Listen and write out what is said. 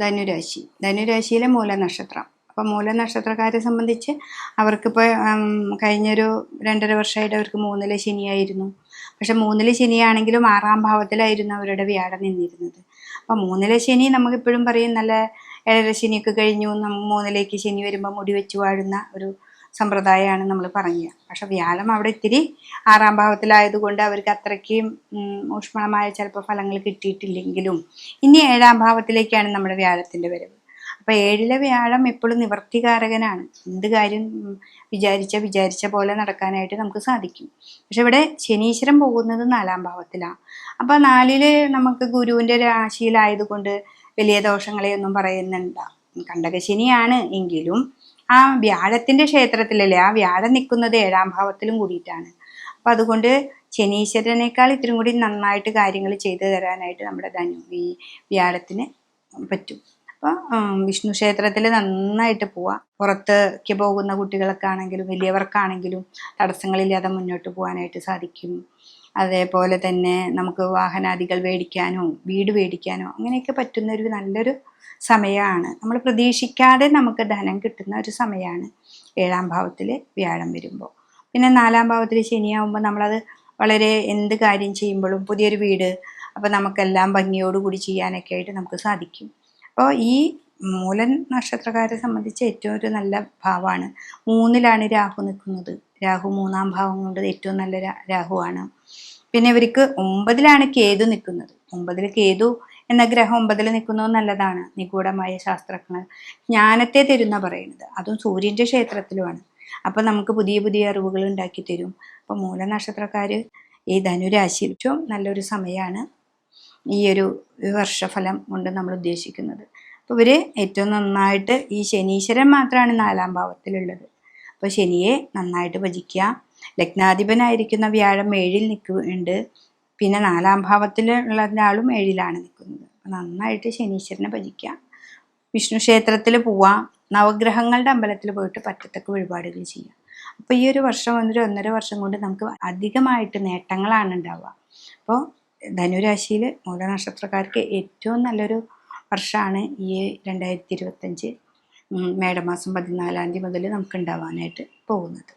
ധനുരാശിയിലെ മൂലനക്ഷത്രം. അപ്പോൾ മൂലനക്ഷത്രക്കാരെ സംബന്ധിച്ച് അവർക്കിപ്പോൾ കഴിഞ്ഞൊരു 2.5 വർഷമായിട്ട് അവർക്ക് 3-ലെ ശനിയായിരുന്നു. പക്ഷെ 3-ലെ ശനിയാണെങ്കിലും 6-ാം ഭാവത്തിലായിരുന്നു അവരുടെ വ്യാഴം നിന്നിരുന്നത്. അപ്പോൾ 3-ലെ ശനി നമുക്കിപ്പോഴും പറയും നല്ല 7-ര ശനിയൊക്കെ കഴിഞ്ഞു, 3-ലേക്ക് ശനി വരുമ്പോൾ മുടി വെച്ച് വാഴുന്ന ഒരു സമ്പ്രദായമാണ് നമ്മൾ പറയുക. പക്ഷെ വ്യാഴം അവിടെ ഇത്തിരി 6-ാം ഭാവത്തിലായതുകൊണ്ട് അവർക്ക് അത്രയ്ക്കും ഊഷ്മളമായ ചിലപ്പോൾ ഫലങ്ങൾ കിട്ടിയിട്ടില്ലെങ്കിലും ഇനി 7-ാം ഭാവത്തിലേക്കാണ് നമ്മുടെ വ്യാഴത്തിൻ്റെ വരവ്. അപ്പോൾ 7-ലെ വ്യാഴം എപ്പോഴും നിവർത്തികാരകനാണ്. എന്ത് കാര്യം വിചാരിച്ച പോലെ നടക്കാനായിട്ട് നമുക്ക് സാധിക്കും. പക്ഷെ ഇവിടെ ശനീശ്വരൻ പോകുന്നത് 4-ാം ഭാവത്തിലാണ്. അപ്പോൾ 4-ല് നമുക്ക് ഗുരുവിൻ്റെ രാശിയിലായതുകൊണ്ട് വലിയ ദോഷങ്ങളെയൊന്നും പറയുന്നുണ്ട. കണ്ടകശനിയാണ് എങ്കിലും ആ വ്യാഴത്തിൻ്റെ ക്ഷേത്രത്തിലല്ലേ, ആ വ്യാഴം നിൽക്കുന്നത് 7-ാം ഭാവത്തിലും കൂടിയിട്ടാണ്. അപ്പം അതുകൊണ്ട് ശനീശ്വരനേക്കാൾ ഇത്തിരി കൂടി നന്നായിട്ട് കാര്യങ്ങൾ ചെയ്തു തരാനായിട്ട് നമ്മുടെ ഈ വ്യാഴത്തിന് പറ്റും. അപ്പോൾ വിഷ്ണു ക്ഷേത്രത്തിൽ നന്നായിട്ട് പോവാം. പുറത്തേക്ക് പോകുന്ന കുട്ടികൾക്ക് ആണെങ്കിലും വലിയവർക്കാണെങ്കിലും തടസ്സങ്ങളില്ലാതെ മുന്നോട്ട് പോകാനായിട്ട് സാധിക്കും. അതേപോലെ തന്നെ നമുക്ക് വാഹനാദികൾ മേടിക്കാനോ വീട് മേടിക്കാനോ അങ്ങനെയൊക്കെ പറ്റുന്ന ഒരു നല്ലൊരു സമയമാണ്. നമ്മൾ പ്രതീക്ഷിക്കാതെ നമുക്ക് ധനം കിട്ടുന്ന ഒരു സമയമാണ് 7-ാം ഭാവത്തിൽ വ്യാഴം വരുമ്പോൾ. പിന്നെ 4-ാം ഭാവത്തിൽ ശനിയാവുമ്പോൾ നമ്മളത് വളരെ എന്ത് കാര്യം ചെയ്യുമ്പോഴും പുതിയൊരു വീട്, അപ്പോൾ നമുക്കെല്ലാം ഭംഗിയോടുകൂടി ചെയ്യാനൊക്കെ ആയിട്ട് നമുക്ക് സാധിക്കും. അപ്പോൾ ഈ മൂലൻ നക്ഷത്രക്കാരെ സംബന്ധിച്ച് ഏറ്റവും ഒരു നല്ല ഭാവമാണ്. 3-ലാണ് രാഹു നിൽക്കുന്നത്. രാഹു 3-ാം ഭാവം കൊണ്ട് ഏറ്റവും നല്ല രാഹുവാണ്. പിന്നെ ഇവർക്ക് 9-ലാണ് കേതു നിൽക്കുന്നത്. 9-ൽ കേതു എന്ന ഗ്രഹം 9-ൽ നിൽക്കുന്നത് നല്ലതാണ്. നിഗൂഢമായ ശാസ്ത്രജ്ഞർ ജ്ഞാനത്തെ തരുന്ന പറയുന്നത്, അതും സൂര്യൻ്റെ ക്ഷേത്രത്തിലുമാണ്. അപ്പം നമുക്ക് പുതിയ പുതിയ അറിവുകൾ ഉണ്ടാക്കി തരും. അപ്പം മൂലനക്ഷത്രക്കാർ ഈ ധനുരാശിയിൽ ഏറ്റവും നല്ലൊരു സമയമാണ് ഈ ഒരു വർഷഫലം കൊണ്ട് നമ്മൾ ഉദ്ദേശിക്കുന്നത്. അപ്പോൾ ഇവർ ഏറ്റവും നന്നായിട്ട് ഈ ശനീശ്വരൻ മാത്രമാണ് 4-ാം ഭാവത്തിലുള്ളത്. അപ്പോൾ ശനിയെ നന്നായിട്ട് ഭജിക്കുക. ലഗ്നാധിപനായിരിക്കുന്ന വ്യാഴം 7-ൽ നിൽക്കുന്നുണ്ട്. പിന്നെ 4-ാം ഭാവത്തിലുള്ള ആളും 7-ലാണ് നിൽക്കുന്നത്. അപ്പോൾ നന്നായിട്ട് ശനീശ്വരനെ ഭജിക്കുക. വിഷ്ണു ക്ഷേത്രത്തിൽ പോവാം. നവഗ്രഹങ്ങളുടെ അമ്പലത്തിൽ പോയിട്ട് പറ്റത്തക്ക വഴിപാടുകൾ ചെയ്യുക. അപ്പോൾ ഈ ഒരു വർഷം 1.5 വർഷം കൊണ്ട് നമുക്ക് അധികമായിട്ട് നേട്ടങ്ങളാണ് ഉണ്ടാവുക. അപ്പോൾ ധനുരാശിയിൽ മൂലനക്ഷത്രക്കാർക്ക് ഏറ്റവും നല്ലൊരു വർഷമാണ് ഈ 2025 മേടമാസം 14-ാം തീയതി മുതൽ നമുക്ക് ഉണ്ടാവാനായിട്ട് പോകുന്നത്.